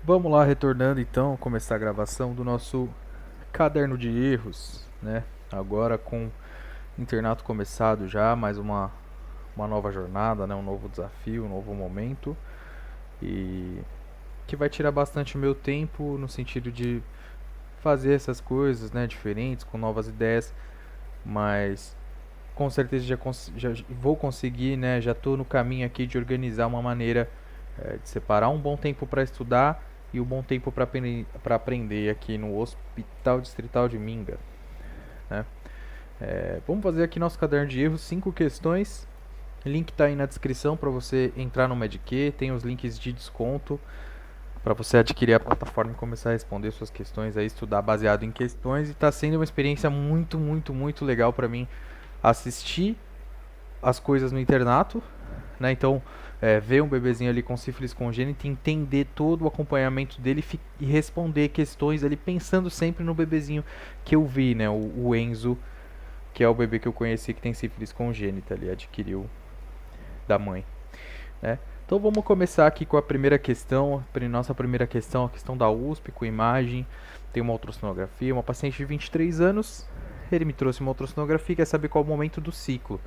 Vamos lá, retornando então, começar a gravação do nosso caderno de erros, né? Agora com o internato começado já, mais uma nova jornada, né? Um novo desafio, um novo momento e que vai tirar bastante meu tempo no sentido de fazer essas coisas, né? Diferentes, com novas ideias, mas com certeza já vou conseguir, né? Já estou no caminho aqui de organizar uma maneira de separar um bom tempo para estudar e um bom tempo para aprender aqui no Hospital Distrital de Minga, né? Vamos fazer aqui nosso caderno de erros, 5 questões. Link está aí na descrição para você entrar no Medq, tem os links de desconto para você adquirir a plataforma e começar a responder suas questões, aí estudar baseado em questões, e está sendo uma experiência muito legal para mim assistir as coisas no internato, né? Então, ver um bebezinho ali com sífilis congênita, entender todo o acompanhamento dele e responder questões ali, pensando sempre no bebezinho que eu vi, né? O Enzo, que é o bebê que eu conheci que tem sífilis congênita, ele adquiriu da mãe, né? Então vamos começar aqui com a primeira questão, nossa primeira questão, a questão da USP com imagem. Tem uma ultrassonografia, uma paciente de 23 anos, ele me trouxe uma ultrassonografia, quer saber qual é o momento do ciclo,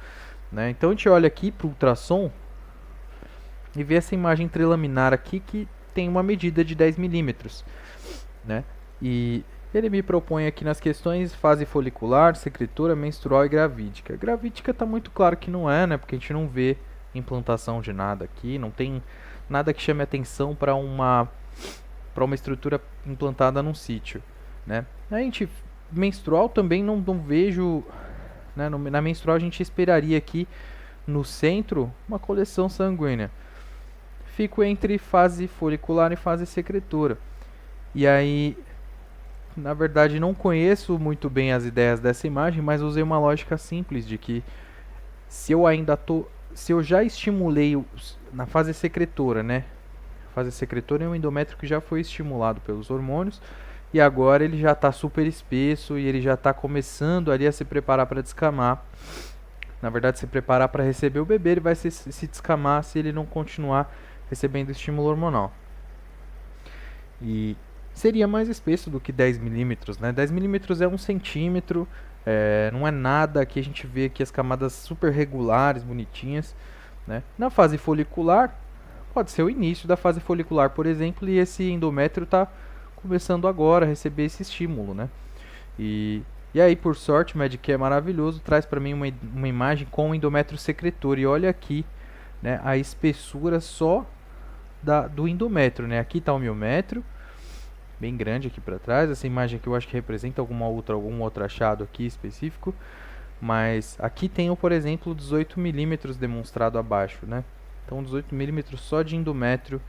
né? Então a gente olha aqui para o ultrassom e vê essa imagem trilaminar aqui que tem uma medida de 10 milímetros, né? E ele me propõe aqui nas questões fase folicular, secretora, menstrual e gravídica. Gravídica está muito claro que não é, né? Porque a gente não vê implantação de nada aqui, não tem nada que chame atenção para uma estrutura implantada num sítio, né? A gente menstrual também não vejo, né? Na menstrual a gente esperaria aqui no centro uma coleção sanguínea. Fico entre fase folicular e fase secretora. E aí, na verdade, não conheço muito bem as ideias dessa imagem, mas usei uma lógica simples de que se eu já estimulei na fase secretora, né? A fase secretora é um endométrio que já foi estimulado pelos hormônios e agora ele já está super espesso e ele já está começando ali a se preparar para descamar. Na verdade, se preparar para receber o bebê, ele vai se descamar se ele não continuar recebendo estímulo hormonal. E seria mais espesso do que 10 milímetros, né? 10 milímetros é 1 centímetro, não é nada. Aqui a gente vê aqui as camadas super regulares, bonitinhas, né? Na fase folicular, pode ser o início da fase folicular, por exemplo, e esse endométrio está começando agora a receber esse estímulo, né? E aí, por sorte, o Medicare é maravilhoso, traz para mim uma imagem com o endométrio secretor. E olha aqui, né, a espessura só do endométrio, né? Aqui está o miométrio, bem grande aqui para trás. Essa imagem aqui eu acho que representa algum outro achado aqui específico. Mas aqui tem, por exemplo, 18 milímetros demonstrado abaixo, né? Então 18 milímetros só de endométrio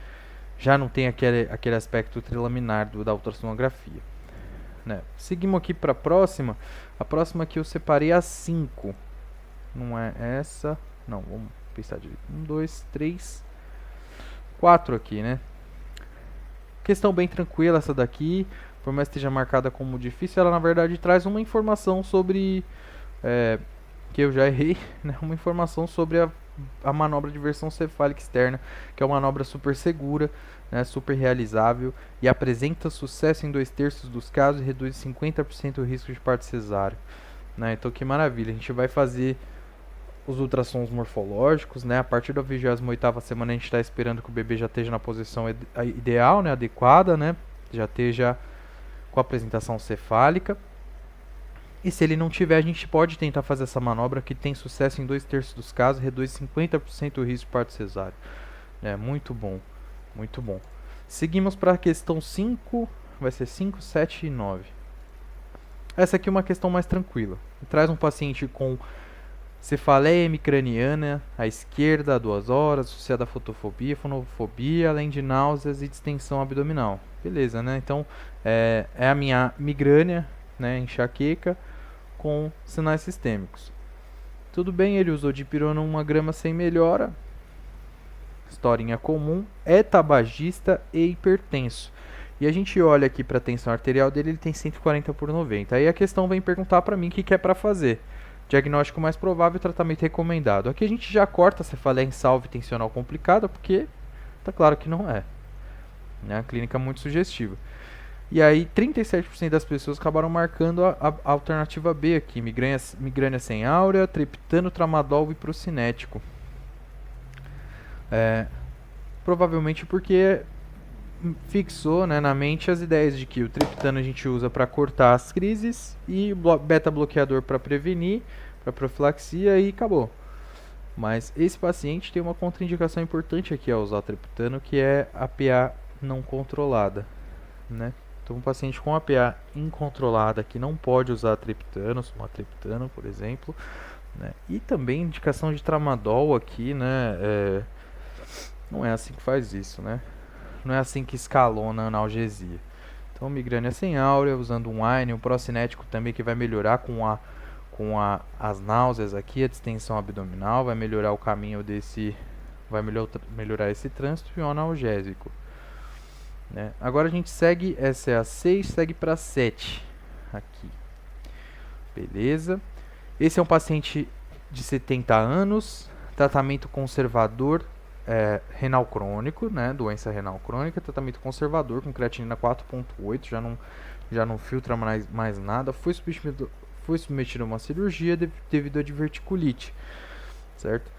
já não tem aquele aspecto trilaminar da ultrassonografia, né? Seguimos aqui para a próxima. A próxima aqui eu separei as 5. Não é essa. Não, vamos pensar direito. 1, 2, 3, 4 aqui, né? Questão bem tranquila essa daqui. Por mais que esteja marcada como difícil, ela na verdade traz uma informação sobre... que eu já errei, né? Uma informação sobre a manobra de versão cefálica externa, que é uma manobra super segura, né, super realizável e apresenta sucesso em 2/3 dos casos e reduz 50% o risco de parto cesáreo, né? Então que maravilha, a gente vai fazer os ultrassons morfológicos, né? A partir da 28ª semana a gente está esperando que o bebê já esteja na posição ideal, né, adequada, né? Já esteja com a apresentação cefálica. E se ele não tiver, a gente pode tentar fazer essa manobra que tem sucesso em 2/3 dos casos, reduz 50% o risco de parto cesáreo. É muito bom, muito bom. Seguimos para a questão 5, vai ser 5, 7 e 9. Essa aqui é uma questão mais tranquila. Traz um paciente com cefaleia hemicraniana à esquerda há 2 horas, associada a fotofobia, fonofobia, além de náuseas e distensão abdominal. Beleza, né? Então, é a minha migrânia, né, enxaqueca, com sinais sistêmicos. Tudo bem, ele usou dipirona 1 grama sem melhora. Historinha comum, é tabagista e hipertenso. E a gente olha aqui para a tensão arterial dele, ele tem 140/90. Aí a questão vem perguntar para mim o que é para fazer. Diagnóstico mais provável e tratamento recomendado. Aqui a gente já corta a cefaleia em salve tensional complicada, porque tá claro que não é. né? A clínica muito sugestiva. E aí 37% das pessoas acabaram marcando a alternativa B aqui, migrânia sem áurea, triptano, tramadol e procinético. Provavelmente porque fixou, né, na mente as ideias de que o triptano a gente usa para cortar as crises e beta-bloqueador para prevenir, para profilaxia e acabou. Mas esse paciente tem uma contraindicação importante aqui ao usar o triptano, que é a PA não controlada, né? Então, um paciente com APA incontrolada que não pode usar triptano, sumatriptano, por exemplo, né? E também indicação de tramadol aqui, né? Não é assim que faz isso, né? Não é assim que escalona a analgesia. Então, migrânia sem áurea, usando um AINE, um procinético também que vai melhorar as náuseas aqui, a distensão abdominal, vai melhorar o caminho desse, vai melhorar esse trânsito e o analgésico. Né? Agora a gente segue, essa é a 6, segue para 7 aqui. Beleza. Esse é um paciente de 70 anos, tratamento conservador, renal crônico, né? Doença renal crônica, tratamento conservador com creatinina 4.8, já não filtra mais nada, foi submetido a uma cirurgia devido a diverticulite, certo?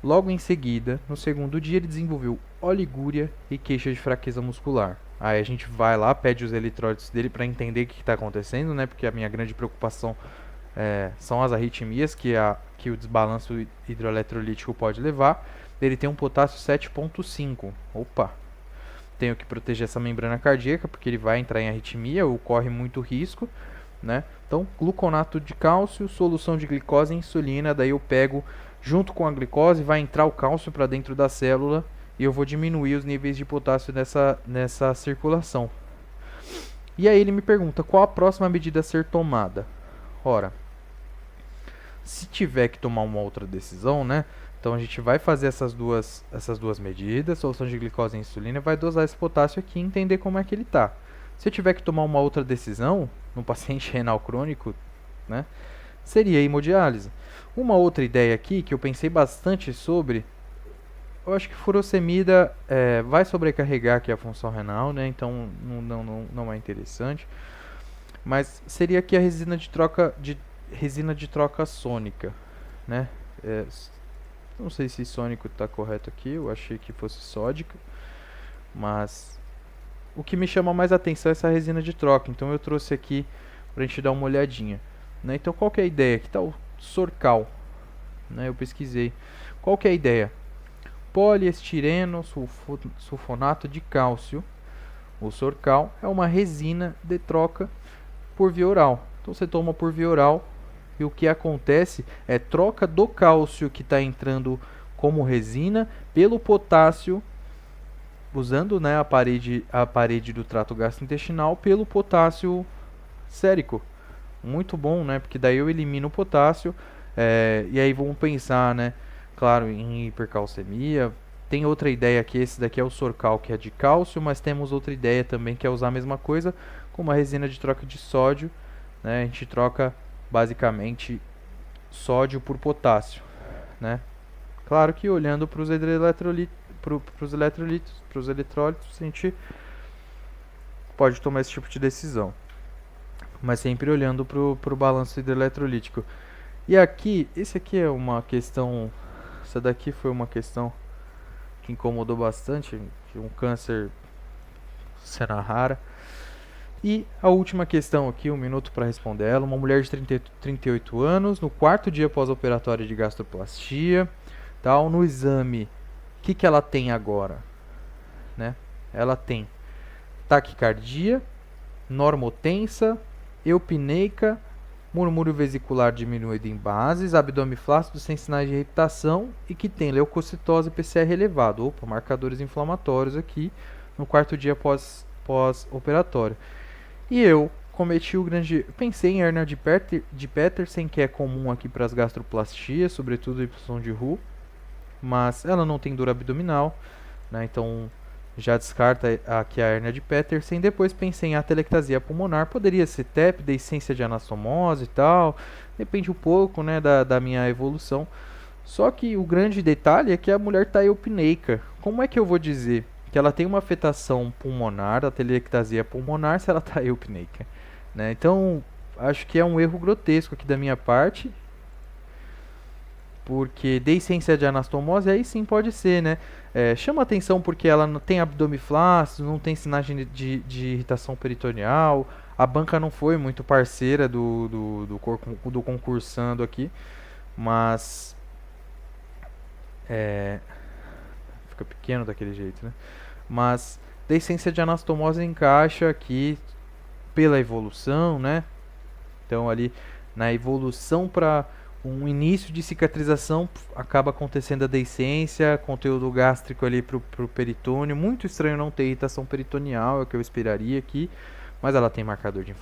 Logo em seguida, no segundo dia, ele desenvolveu oligúria e queixa de fraqueza muscular. Aí a gente vai lá, pede os eletrólitos dele para entender o que está acontecendo, né? Porque a minha grande preocupação são as arritmias que o desbalanço hidroeletrolítico pode levar. Ele tem um potássio 7.5. Opa! Tenho que proteger essa membrana cardíaca, porque ele vai entrar em arritmia ou corre muito risco, né? Então, gluconato de cálcio, solução de glicose e insulina. Daí eu pego, junto com a glicose, vai entrar o cálcio para dentro da célula e eu vou diminuir os níveis de potássio nessa circulação. E aí ele me pergunta, qual a próxima medida a ser tomada? Ora, se tiver que tomar uma outra decisão, né? Então a gente vai fazer essas duas medidas, solução de glicose e insulina, vai dosar esse potássio aqui e entender como é que ele está. Se eu tiver que tomar uma outra decisão, no paciente renal crônico, né, seria a hemodiálise. Uma outra ideia aqui, que eu pensei bastante sobre, eu acho que furosemida vai sobrecarregar aqui a função renal, né, então não é interessante. Mas seria aqui a resina de troca sônica, né? Não sei se sônico está correto aqui, eu achei que fosse sódica, mas o que me chama mais atenção é essa resina de troca, então eu trouxe aqui para a gente dar uma olhadinha, né? Então qual que é a ideia? Aqui está o Sorcal, né? Eu pesquisei. Qual que é a ideia? Poliestireno sulfonato de cálcio. O Sorcal é uma resina de troca por via oral. Então você toma por via oral e o que acontece é troca do cálcio que está entrando como resina pelo potássio, usando, né, a parede do trato gastrointestinal pelo potássio sérico. Muito bom, né? Porque daí eu elimino o potássio e aí vamos pensar, né? Claro, em hipercalcemia. Tem outra ideia que esse daqui é o Sorcal, que é de cálcio, mas temos outra ideia também que é usar a mesma coisa com uma resina de troca de sódio, né? A gente troca basicamente sódio por potássio, né? Claro que olhando para os eletrólitos, a gente pode tomar esse tipo de decisão, mas sempre olhando para o balanço hidroeletrolítico. E aqui, esse aqui é uma questão, essa daqui foi uma questão que incomodou bastante, de um câncer cena rara. E a última questão aqui, um minuto para responder ela. Uma mulher de 38 anos, no quarto dia pós-operatório de gastroplastia, tal, no exame, o que ela tem agora? Né? Ela tem taquicardia, normotensa, eupneica, murmúrio vesicular diminuído em bases, abdômen flácido sem sinais de irritação e que tem leucocitose e PCR elevado. Opa, marcadores inflamatórios aqui no quarto dia pós-operatório. E eu cometi o grande... Pensei em hernia de Petersen, que é comum aqui para as gastroplastias, sobretudo Y de Roux, mas ela não tem dor abdominal, né? Então já descarta aqui a hernia de Petersen. Depois pensei em atelectasia pulmonar, poderia ser TEP, deiscência de anastomose e tal, depende um pouco, né, da minha evolução. Só que o grande detalhe é que a mulher está eupneica. Como é que eu vou dizer que ela tem uma afetação pulmonar, a atelectasia pulmonar, se ela está eupneica, né? Então, acho que é um erro grotesco aqui da minha parte, porque deiscência de anastomose, aí sim pode ser, né? Chama atenção porque ela não tem abdômen flácido, não tem sinais de irritação peritoneal, a banca não foi muito parceira do concursando aqui, mas fica pequeno daquele jeito, né? Mas deiscência de anastomose encaixa aqui pela evolução, né? Então ali na evolução para um início de cicatrização acaba acontecendo a deiscência, conteúdo gástrico ali pro peritônio. Muito estranho não ter irritação peritoneal, é o que eu esperaria aqui, mas ela tem marcador de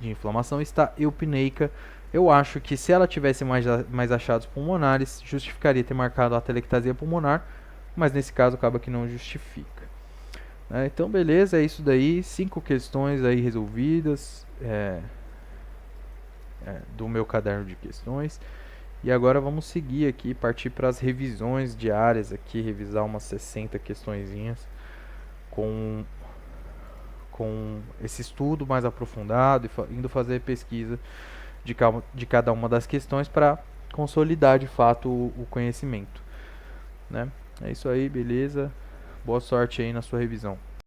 inflamação, está eupneica. Eu acho que se ela tivesse mais achados pulmonares, justificaria ter marcado a atelectasia pulmonar, mas nesse caso acaba que não justifica. Então beleza, é isso daí, 5 questões aí resolvidas do meu caderno de questões. E agora vamos seguir aqui, partir para as revisões diárias aqui, revisar umas 60 questõezinhas com esse estudo mais aprofundado e indo fazer pesquisa de cada uma das questões para consolidar de fato o conhecimento, né? É isso aí, beleza? Boa sorte aí na sua revisão.